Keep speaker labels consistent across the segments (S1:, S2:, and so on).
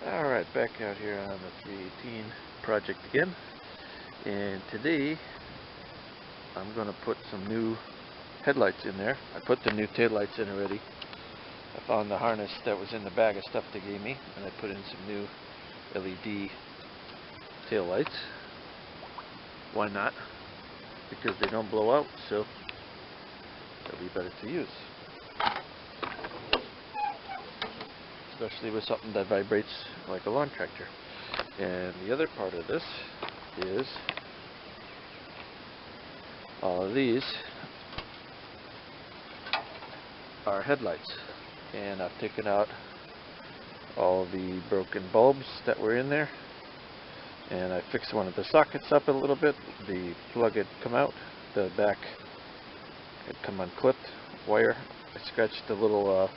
S1: Alright, back out here on the 318 project again, and today I'm going to put some new headlights in there. I put the new taillights in already. I found the harness that was in the bag of stuff they gave me, and I put in some new LED taillights. Why not? Because they don't blow out, so they'll be better to use. Especially with something that vibrates like a lawn tractor. And the other part of this is all of these are headlights, and I've taken out all the broken bulbs that were in there, and I fixed one of the sockets up a little bit. The plug had come out, the back had come unclipped wire. I scratched the little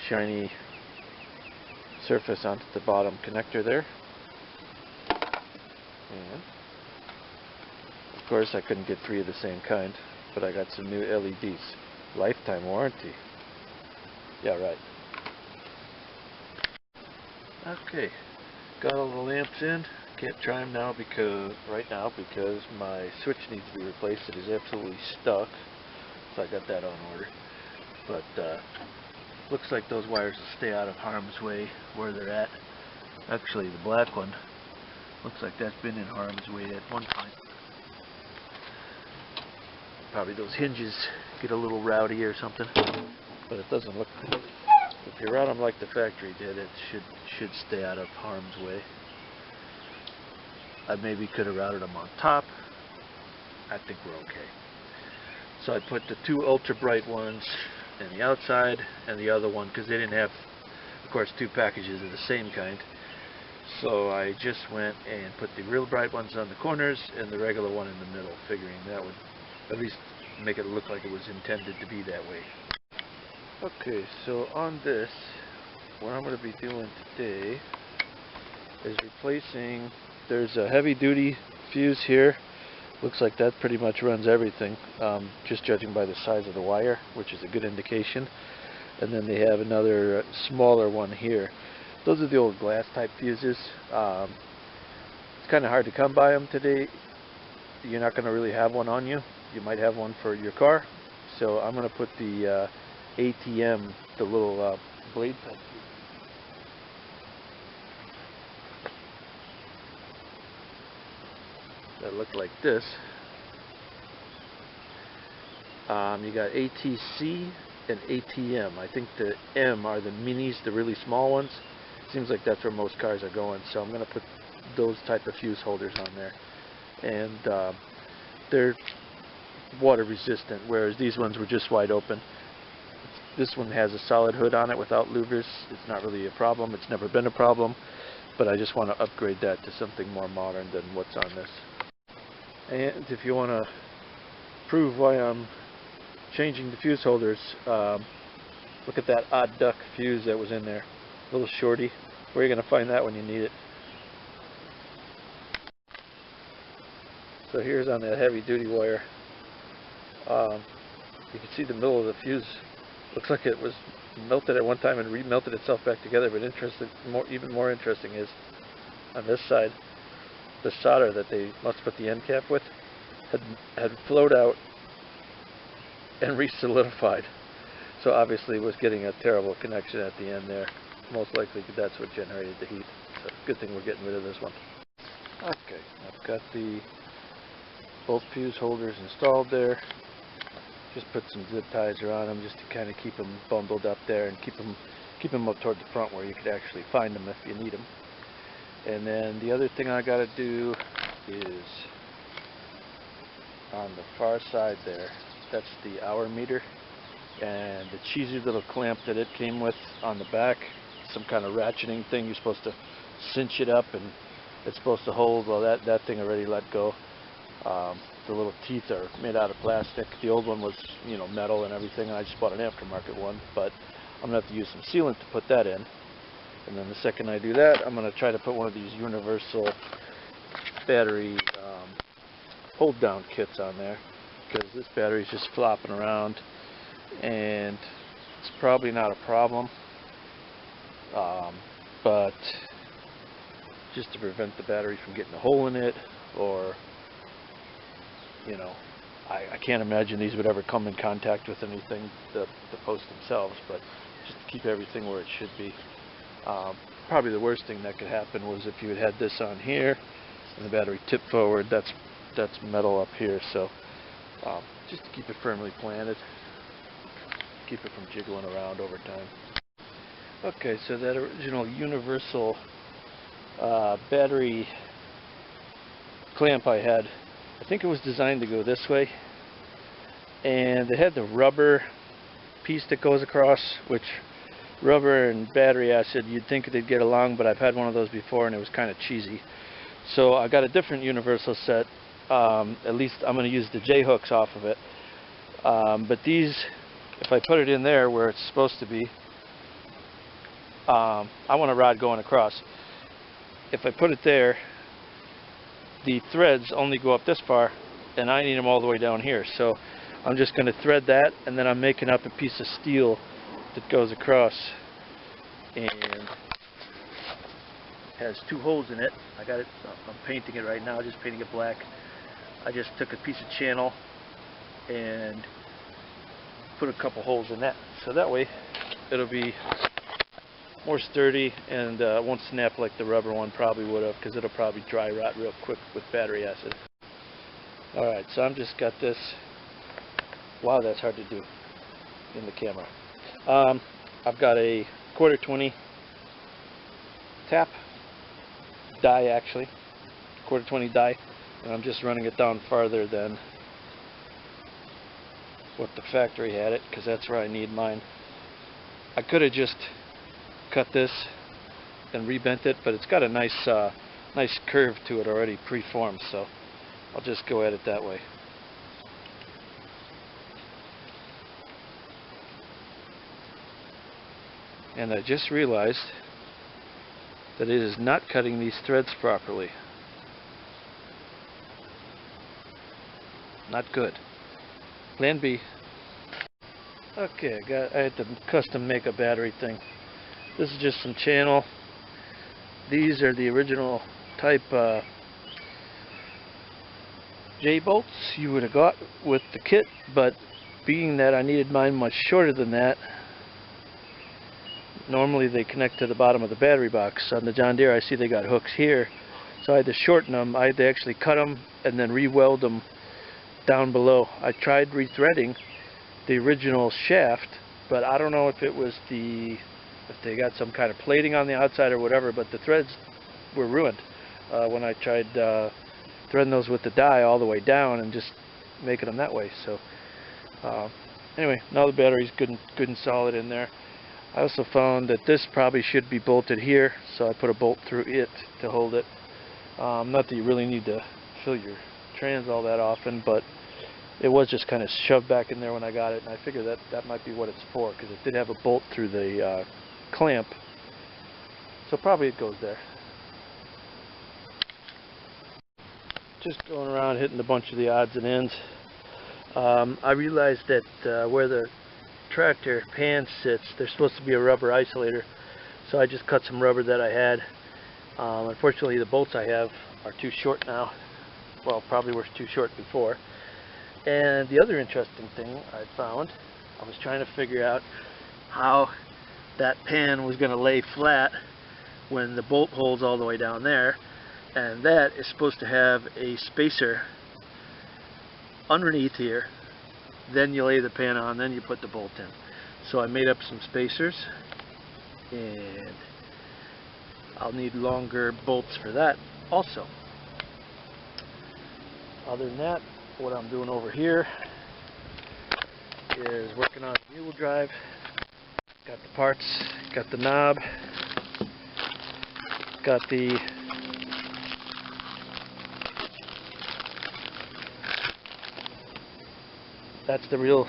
S1: shiny surface onto the bottom connector there, and of course I couldn't get 3 of the same kind, but I got some new LEDs, lifetime warranty. Yeah, right. Okay, got all the lamps in. Can't try them now because my switch needs to be replaced. It is absolutely stuck, so I got that on order. But looks like those wires will stay out of harm's way where they're at. Actually, the black one looks like that's been in harm's way at one point. Probably those hinges get a little rowdy or something, but it doesn't look. If you route them like the factory did, it should stay out of harm's way. I maybe could have routed them on top. I think we're okay. So I put the 2 ultra bright ones in the outside, and the other one, because they didn't have, of course, 2 packages of the same kind, so I just went and put the real bright ones on the corners and the regular one in the middle, figuring that would at least make it look like it was intended to be that way. Okay, so on this, what I'm going to be doing today is replacing, there's a heavy duty fuse here. Looks like that pretty much runs everything, just judging by the size of the wire, which is a good indication. And then they have another smaller one here. Those are the old glass type fuses. It's kind of hard to come by them today. You're not going to really have one on you. You might have one for your car. So I'm going to put the ATM, the little blade type fuse. That look like this. You got ATC and ATM. I think the M are the minis, the really small ones. Seems like that's where most cars are going, so I'm going to put those type of fuse holders on there. And they're water resistant, whereas these ones were just wide open. This one has a solid hood on it without louvers. It's not really a problem. It's never been a problem, but I just want to upgrade that to something more modern than what's on this. And if you want to prove why I'm changing the fuse holders, look at that odd duck fuse that was in there, little shorty. Where are you going to find that when you need it? So here's on that heavy duty wire. You can see the middle of the fuse. Looks like it was melted at one time and remelted itself back together. But even more interesting is on this side, the solder that they must put the end cap with had flowed out and re-solidified. So obviously it was getting a terrible connection at the end there. Most likely that's what generated the heat. So good thing we're getting rid of this one. Okay, I've got both fuse holders installed there. Just put some zip ties around them just to kind of keep them bundled up there and keep them up toward the front where you could actually find them if you need them. And then the other thing I got to do is on the far side there, that's the hour meter, and the cheesy little clamp that it came with on the back, some kind of ratcheting thing. You're supposed to cinch it up and it's supposed to hold. Well, that thing already let go. The little teeth are made out of plastic. The old one was, you know, metal and everything, and I just bought an aftermarket one, but I'm going to have to use some sealant to put that in. And then the second I do that, I'm going to try to put one of these universal battery hold down kits on there, because this battery is just flopping around and it's probably not a problem, but just to prevent the battery from getting a hole in it, or, you know, I can't imagine these would ever come in contact with anything, the posts themselves, but just to keep everything where it should be. Probably the worst thing that could happen was if you had this on here and the battery tipped forward. That's metal up here, so just to keep it firmly planted, keep it from jiggling around over time. Okay, so that original universal battery clamp I had, I think it was designed to go this way, and it had the rubber piece that goes across, which rubber and battery acid, you'd think they'd get along, but I've had one of those before and it was kind of cheesy. So I got a different universal set. At least I'm going to use the J hooks off of it. But these, if I put it in there where it's supposed to be, I want a rod going across. If I put it there, the threads only go up this far, and I need them all the way down here. So I'm just going to thread that, and then I'm making up a piece of steel that goes across, and has 2 holes in it. I got it, I'm painting it right now, just painting it black. I just took a piece of channel and put a couple holes in that, so that way it'll be more sturdy and won't snap like the rubber one probably would have, because it'll probably dry rot real quick with battery acid. Alright, so I'm just got this. Wow, that's hard to do in the camera. I've got a 1/4-20 tap die, actually 1/4-20 die, and I'm just running it down farther than what the factory had it, because that's where I need mine. I could have just cut this and rebent it, but it's got a nice nice curve to it already preformed, so I'll just go at it that way. And I just realized that it is not cutting these threads properly. Not good. Plan B. Okay, I had to custom make a battery thing. This is just some channel. These are the original type J bolts you would have got with the kit, but being that I needed mine much shorter than that, normally they connect to the bottom of the battery box. On the John Deere I see they got hooks here, so I had to shorten them. I had to actually cut them and then re-weld them down below. I tried rethreading the original shaft, but I don't know if it was if they got some kind of plating on the outside or whatever, but the threads were ruined when I tried threading those with the die all the way down and just making them that way. So anyway, now the battery's good and solid in there. I also found that this probably should be bolted here, so I put a bolt through it to hold it. Not that you really need to fill your trans all that often, but it was just kind of shoved back in there when I got it, and I figured that might be what it's for, because it did have a bolt through the clamp, so probably it goes there. Just going around hitting a bunch of the odds and ends. I realized that where the tractor pan sits, there's supposed to be a rubber isolator, so I just cut some rubber that I had. Unfortunately, the bolts I have are too short now. Well, probably were too short before. And the other interesting thing I found, I was trying to figure out how that pan was going to lay flat when the bolt hole's all the way down there, and that is supposed to have a spacer underneath here. Then you lay the pan on, then you put the bolt in. So I made up some spacers, and I'll need longer bolts for that also. Other than that, what I'm doing over here is working on the mule drive. Got the parts, got the knob, got the that's the real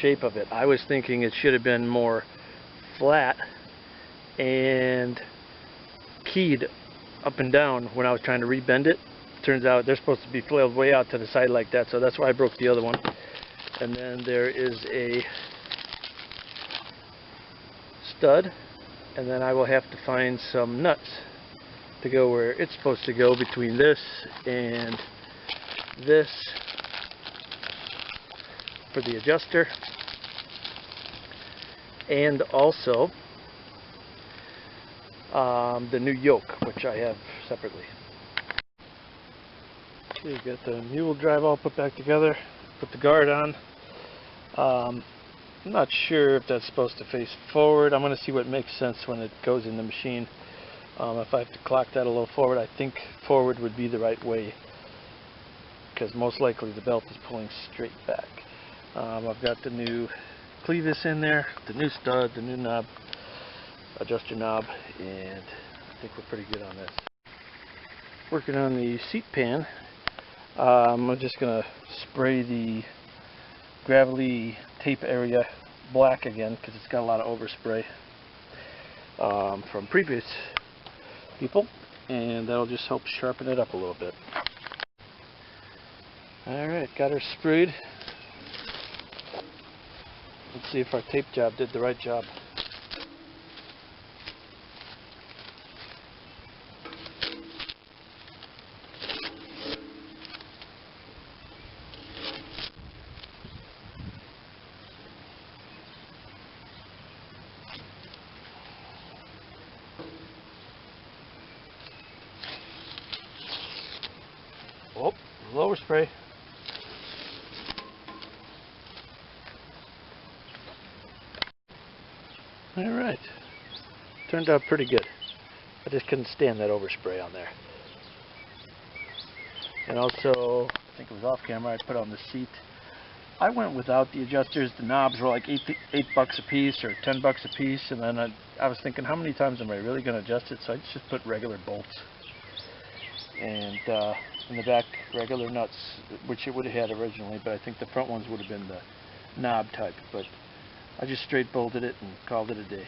S1: shape of it. I was thinking it should have been more flat and keyed up and down when I was trying to rebend it. Turns out they're supposed to be flailed way out to the side like that, so that's why I broke the other one. And then there is a stud and then I will have to find some nuts to go where it's supposed to go between this and this for the adjuster, and also the new yoke, which I have separately. So you got the mule drive all put back together, put the guard on. I'm not sure if that's supposed to face forward. I'm going to see what makes sense when it goes in the machine. If I have to clock that a little forward, I think forward would be the right way, because most likely the belt is pulling straight back. I've got the new clevis in there, the new stud, the new knob, adjuster knob, and I think we're pretty good on this. Working on the seat pan. I'm just going to spray the gravelly tape area black again, because it's got a lot of overspray from previous people, and that'll just help sharpen it up a little bit. Alright, got her sprayed. Let's see if our tape job did the right job. Oh, lower spray. Alright, turned out pretty good. I just couldn't stand that overspray on there. And also, I think it was off camera, I put on the seat. I went without the adjusters. The knobs were like $8 a piece or $10 a piece, and then I was thinking, how many times am I really going to adjust it? So I just put regular bolts. And in the back, regular nuts, which it would have had originally, but I think the front ones would have been the knob type. But I just straight bolted it and called it a day.